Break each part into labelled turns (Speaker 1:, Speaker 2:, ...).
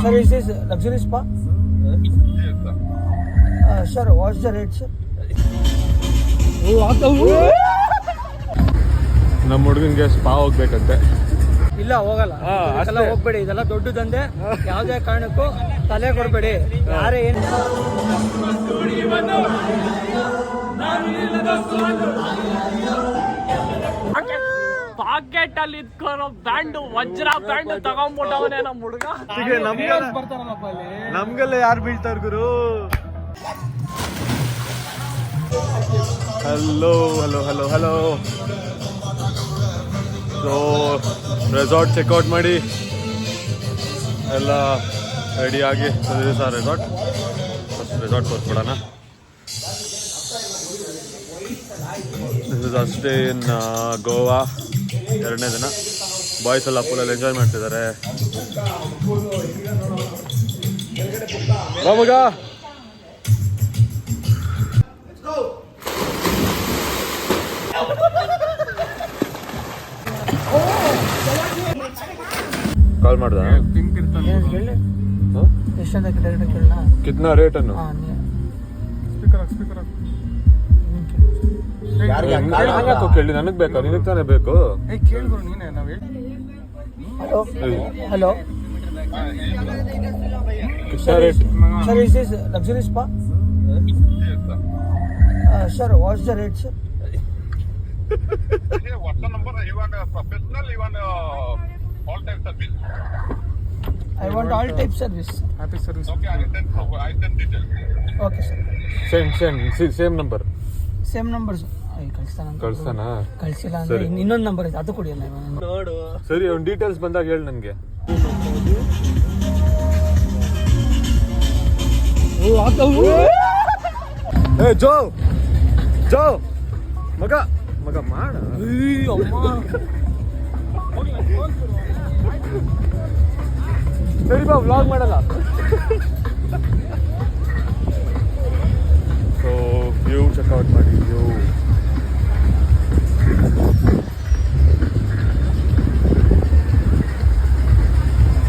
Speaker 1: Sir, is this luxury spa? Sir, what's the rate, sir?
Speaker 2: ನಮ್ಮ ಹುಡುಗನ್ಗೆ spa ಹೋಗ್ಬೇಕಂತೆ.
Speaker 1: ಇಲ್ಲ ಹೋಗಲ್ಲ, ಇದೆಲ್ಲ ಹೋಗ್ಬೇಡಿ, ಇದೆಲ್ಲ ದೊಡ್ಡ ದಂಧೆ. ಯಾವುದೇ ಕಾರಣಕ್ಕೂ ತಲೆ ಕೊಡ್ಬೇಡಿ. ಯಾರೇ ಏನು
Speaker 3: ಪಾಕೆಟ್ ಅಲ್ಲಿ ಇಟ್ಕೊಳ್ಳೋ ಬ್ಯಾಂಡ್, ವಜ್ರ ಬ್ಯಾಂಡ್ ತಗೊಂಡ್ಬಿಟ್ಟವನೇ ನಮ್ಮ ಹುಡುಗ.
Speaker 2: ನಮ್ಗೆಲ್ಲ ಯಾರು ಬೀಳ್ತಾರ ಗುರು? Hello hello hello hello. So resort checkout ಮಾಡಿ ಎಲ್ಲ ರೆಡಿಯಾಗಿ ಬಂದಿದೆ ಸರ್. ರೆಸಾರ್ಟ್ ತೋರಿಸ್ಬಿಡೋಣ. ದಿಸ್ ಇಸ್ ಅಷ್ಟೇ ಇನ್ ಗೋವಾ. 2ನೇ ದಿನ. ಬಾಯ್ಸ್ ಎಲ್ಲ ಫುಲ್ಲಲ್ಲಿ ಎಂಜಾಯ್ ಮಾಡ್ತಿದ್ದಾರೆ. ಮಗ ಕಾಲ್ ಮಾಡ್ದ? ಕಿತ್ನಾ ರೇಟ್ ಅನ್ನು ಕೇಳಿ. ನನಗ್ ಬೇಕಾ? ನಿನಗ್ ತಾನೇ ಬೇಕು.
Speaker 1: Hello
Speaker 2: rate?
Speaker 1: Sir, is this luxury spa? Sir, what's the rate, sir?
Speaker 4: What's the number? You want a professional? You want all type service?
Speaker 1: I want all type service.
Speaker 2: Happy service.
Speaker 4: Okay, I send details.
Speaker 1: Okay, sir.
Speaker 2: Same number.
Speaker 1: Same number
Speaker 2: ಕಳ್ಸ್ತಾನ?
Speaker 1: ಕಳ್ಸಿಲ್ಲ ಅಂದ್ರೆ ಇನ್ನೊಂದು number ಇದೆ, ಅದು ಕೊಡಿ.
Speaker 2: ನೋಡು ಸರಿ, ಅವ್ನ ಡೀಟೇಲ್ಸ್ ಬಂದಾಗ ಹೇಳಿ ನನಗೆ. ಏ ಜೋ ಜೋ ಮಗ ಮಗ ಮಾಡ. ಸರಿ ಬಾ, ವ್ಲಾಗ್ ಮಾಡಲ್ಲ. ಸೊ ವ್ಯೂ ಚೆಕ್ಔಟ್ ಮಾಡಿ. ವ್ಯೂ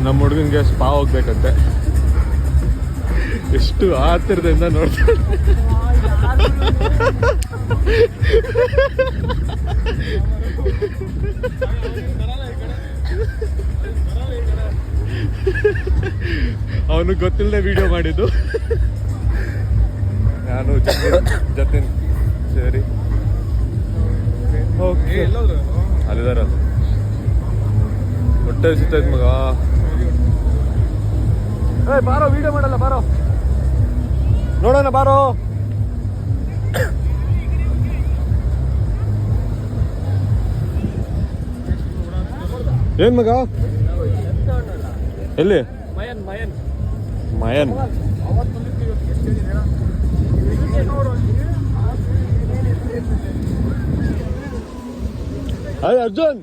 Speaker 2: ನಮ್ಮ ಹುಡುಗನ್ಗೆ ಸ್ಪಾ ಹೋಗ್ಬೇಕಂತೆ. ಎಷ್ಟು ಆತರದಿಂದ ನೋಡ್ತಾರೆ. ಅವನು ಗೊತ್ತಿಲ್ಲದೆ ವಿಡಿಯೋ ಮಾಡಿದ್ದು. ನಾನು ಜತಿನ್ ಸರಿ ಅಲ್ಲಿದಾರ. ಹೊಟ್ಟೆ ಸಿಗ್ತೈತ್ ಮಗ. ಬಾರೋ, ವಿಡಿಯೋ ಮಾಡಲ್ಲ ಬಾರೋ, ನೋಡೋಣ ಬಾರೋ. ಏನ್ ಮಗ? ಎಲ್ಲಿ? ಮಯನ್ ಅಯ್ಯ ಅರ್ಜುನ್.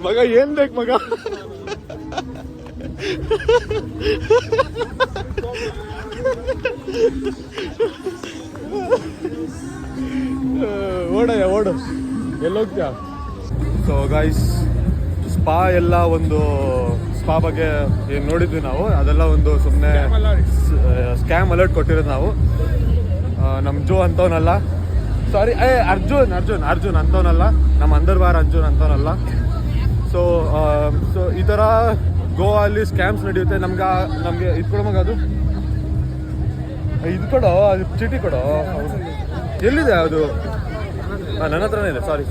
Speaker 2: ಮಗ ಏನ್ ಬೇಕು ಮಗ? ಓಡಯ್ಯ ಓಡು, ಎಲ್ಲೋಗ್ತೀಯ? ಸೊ ಗೈಸ್, ಸ್ಪಾ ಎಲ್ಲ ಒಂದು ಸ್ಪಾ ಬಗ್ಗೆ ಏನು ನೋಡಿದ್ವಿ ನಾವು, ಅದೆಲ್ಲ ಒಂದು ಸುಮ್ಮನೆ ಸ್ಕ್ಯಾಮ್ ಅಲರ್ಟ್ ಕೊಟ್ಟಿರೋದು ನಾವು. ನಮ್ಮ ಜೋ ಅಂತವನಲ್ಲ, ಸಾರಿ ಅರ್ಜುನ್ ಅಂತವನಲ್ಲ, ನಮ್ಮ ಅಂದರ್ಬಾರ್ ಅರ್ಜುನ್ ಅಂತವನಲ್ಲ. ಸೊ ಈ ಥರ ಗೋವಾ ಅಲ್ಲಿ ಸ್ಕ್ಯಾಮ್ಸ್ ನಡೆಯುತ್ತೆ. ನಮಗೆ ಇದು ಕೊಡೋ ಮಗ, ಅದು ಇದು ಕೊಡೋ, ಅದು ಚೀಟಿ ಕೊಡೋ. ಎಲ್ಲಿದೆ ಅದು? ನನ್ನ ಹತ್ರನೇ ಇದೆ, ಸಾರಿ.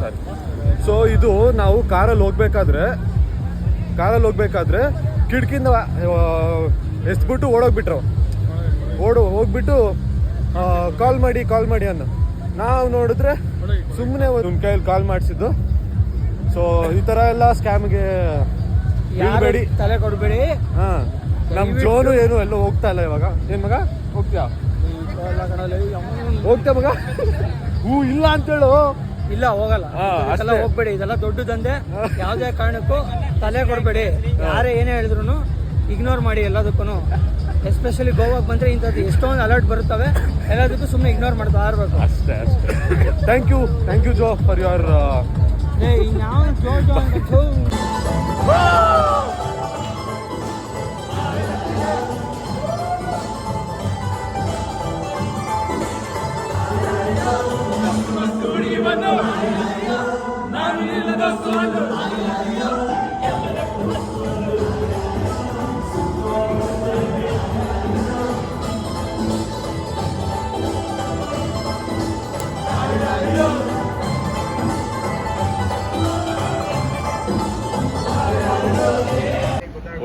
Speaker 2: ಸೊ ಇದು ನಾವು ಕಾರಲ್ಲಿ ಹೋಗ್ಬೇಕಾದ್ರೆ ಕಿಟಕಿಯಿಂದ ಎಸ್ಬಿಟ್ಟು ಹೋಗ್ಬಿಟ್ಟು ಕಾಲ್ ಮಾಡಿ ಅನ್ನ. ನಾವು ನೋಡಿದ್ರೆ ಸುಮ್ಮನೆ ನಿಮ್ಮ ಕೈಯಲ್ಲಿ ಕಾಲ್ ಮಾಡಿಸಿದ್ದು. ಸೊ ಈ ಥರ ಎಲ್ಲ ಸ್ಕ್ಯಾಮ್ಗೆ ಬೀಳ್ಬೇಡಿ,
Speaker 1: ತಲೆ ಕೊಡಬೇಡಿ.
Speaker 2: ಹಾಂ, ನಮ್ಮ ಜೋನು ಏನು ಎಲ್ಲೋ ಹೋಗ್ತಾ ಇಲ್ಲ ಇವಾಗ. ಏನು ಮಗ, ಹೋಗ್ತೀಯಾ ಮಗ? ಇಲ್ಲ ಅಂತೇಳು,
Speaker 1: ಇಲ್ಲ ಹೋಗಲ್ಲ ಇದೆಲ್ಲ ಹೋಗ್ಬೇಡಿ, ಇದೆಲ್ಲ ದೊಡ್ಡ ದಂಧೆ. ಯಾವುದೇ ಕಾರಣಕ್ಕೂ ತಲೆ ಕೊಡಬೇಡಿ. ಯಾರೇ ಏನೇ ಹೇಳಿದ್ರು ಇಗ್ನೋರ್ ಮಾಡಿ ಎಲ್ಲದಕ್ಕೂ. ಎಸ್ಪೆಷಲಿ ಗೋವಾಗೆ ಬಂದರೆ ಇಂಥದ್ದು ಎಷ್ಟೊಂದು ಅಲರ್ಟ್ ಬರುತ್ತವೆ, ಎಲ್ಲದಕ್ಕೂ ಸುಮ್ಮನೆ ಇಗ್ನೋರ್ ಮಾಡ್ತಾ ಇರಬೇಕು
Speaker 2: ಅಷ್ಟೇ. Thank you Jo for your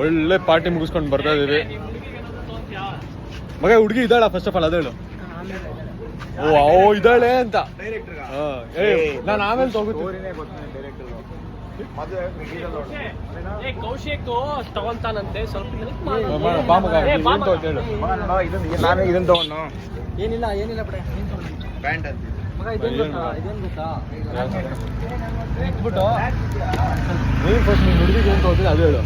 Speaker 2: ಒಳ್ಳೆ ಪಾರ್ಟಿ ಮುಗಿಸ್ಕೊಂಡು ಬರ್ತಾ ಇದೀವಿ. ಮಗ ಹುಡುಗಿ ಇದ್ದಾಳ ಫಸ್ಟ್ ಆಫ್ ಆಲ್ ಅದೇಳು. ಓ ಇದ್ದಾಳೆ ಅಂತ ನಾನು ಆಮೇಲೆ ತಗೋತೀನಿ.
Speaker 3: ಕೌಶಿಕ್ ತಗೊಂತಾನಂತೆ ಸ್ವಲ್ಪ
Speaker 2: ಬಾ ಮಗ ಹೇಳು.
Speaker 5: ನಾನು ಇದನ್ನ ತಗೊಂಡು
Speaker 1: ಏನಿಲ್ಲ ಬಿಡ.
Speaker 5: ಪ್ಯಾಂಟ್ ಅಂತ
Speaker 1: ಮಗ ಇದೇನು ಗೊತ್ತಾ
Speaker 2: ಇಟ್ಬಿಟ್ಟು ನೀನು ಫಸ್ಟ್ ನೀನು ಹುಡುಗಿಗೆ ಏನು ತಗೋತೀನಿ ಅದು ಹೇಳು.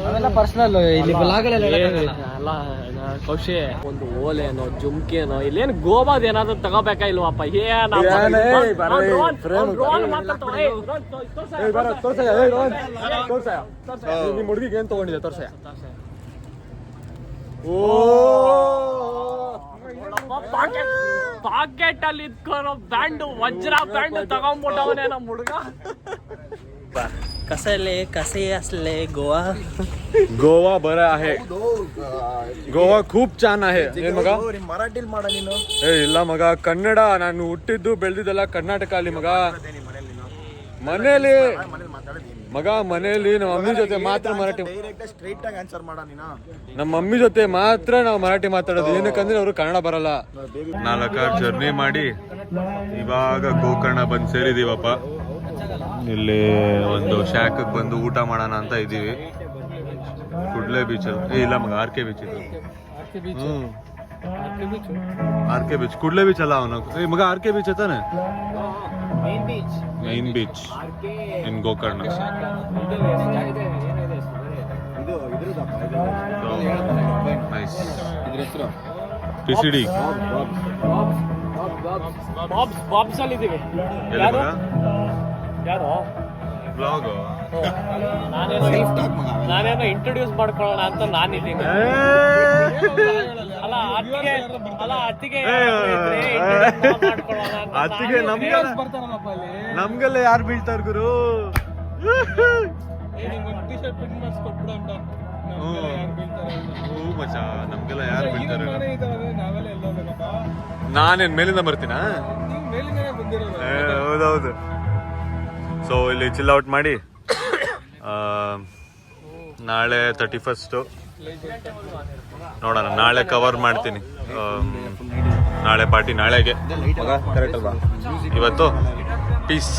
Speaker 1: ಅವೆಲ್ಲ ಪರ್ಸನಲ್, ಇಲ್ಲಿ
Speaker 3: ಅಲ್ಲ ಕೌಶಿ ಒಂದು ಓಲೆನೋ ಜುಮ್ಕೆನೋ ಇಲ್ಲೇನು ಗೋವಾದ ಏನಾದ್ರು ತಗೋಬೇಕಾ ಇಲ್ವಪ್ಪ?
Speaker 2: ನಿಮ್ಮ ಹುಡುಗಿಗೆ ಏನು ತಗೊಂಡಿದೆ ತೋರ್ಸಯ್ಯ. ಓ
Speaker 3: ಪಾಕೆಟ್ ಅಲ್ಲಿ ಇಟ್ಕೊರೋ ಬ್ಯಾಂಡ್ ವಜ್ರ ಬ್ಯಾಂಡ್ ತಗೊಂಡ್ಬಿಟ್ಟವನೇ ನಮ್ಮ ಹುಡುಗ.
Speaker 1: कसे असले
Speaker 2: गोवा बरं आहे. ಗೋವಾ ಖೂಬ್ ಚಾನ್ आहे. ಏನ್ ಮಗ
Speaker 5: ಮರಾಠಿಲ್ ಮಾಡ ನೀನು?
Speaker 2: ಇಲ್ಲ ಮಗ, ಕನ್ನಡ. ನಾನು ಹುಟ್ಟಿದ್ದು ಬೆಳೆದಿದ್ದೆಲ್ಲ ಕರ್ನಾಟಕ ಅಲ್ಲಿ ಮಗ. ಮನೇಲಿ ನಮ್ಮ ಮಮ್ಮಿ ಜೊತೆ ಮಾತ್ರ ಮರಾಠಿ.
Speaker 5: ಸ್ಟ್ರೈಟ್ ಆಗಿ ಆನ್ಸರ್ ಮಾಡ ನೀನು.
Speaker 2: ನಮ್ಮ ಮಮ್ಮಿ ಜೊತೆ ಮಾತ್ರ ನಾವು ಮರಾಠಿ ಮಾತಾಡೋದು. ಏನಕ್ಕಂದ್ರೆ ಅವರು ಕನ್ನಡ ಬರಲ್ಲ. 4 ಅವರ್ ಜರ್ನಿ ಮಾಡಿ ಇವಾಗ ಗೋಕರ್ಣ ಬಂದು ಸೇರಿದೀವಪ್ಪ. ಇಲ್ಲಿ ಒಂದು ಶಾಖಕ್ಕೆ ಬಂದು ಊಟ ಮಾಡೋಣ ಅಂತ ಇದೀವಿ. ಕುಡ್ಲೆ ಬೀಚ್ ಇಲ್ಲ ಮಗ, ಆರ್ ಕೆ ಬೀಚ್ ಇದು. ಆರ್ ಕೆ ಬೀಚ್, ಕುಡ್ಲೆ ಬೀಚ್ ಅಲ್ಲ ಅವನು ಮಗ. ಆರ್ ಕೆ ಬೀಚ್ ತಾನೆ ಮೈನ್ ಬೀಚ್ ಇನ್ ಗೋಕರ್ಣ. ನೈಸ್. ಪಿಸಿಡಿ
Speaker 3: ಬಾಬ್ಸ್ ಅಲ್ಲಿ ಇದೀವಿ. ಯಾರು
Speaker 2: ಬ್ಲಾಗ್
Speaker 3: ನಾನೇನೋ ಇಂಟ್ರೊಡ್ಯೂಸ್ ಮಾಡ್ಕೊಳ್ಳೋಣ ಅಂತ ನಾನಿದ್ದೀನಿ.
Speaker 2: ಅತ್ತಿಗೆ ನಮ್ಗೆಲ್ಲ ಯಾರು ಬೀಳ್ತಾರ ಗುರು? ಮಚ್ಚ ನಮ್ಗೆಲ್ಲ ಯಾರು ಬೀಳ್ತಾರೆ? ನಾನೇನ್ ಮೇಲಿಂದ ಬರ್ತೀನಾ? ಹೌದೌದು. ಸೊ ಇಲ್ಲಿ ಚಿಲ್ ಔಟ್ ಮಾಡಿ ನಾಳೆ 31 ನೋಡೋಣ. ನಾಳೆ ಕವರ್ ಮಾಡ್ತೀನಿ. ನಾಳೆ ಪಾರ್ಟಿ ನಾಳೆಗೆ. ಕರೆಕ್ಟ್ ಅಲ್ವಾ? ಇವತ್ತು ಪೀಸ್.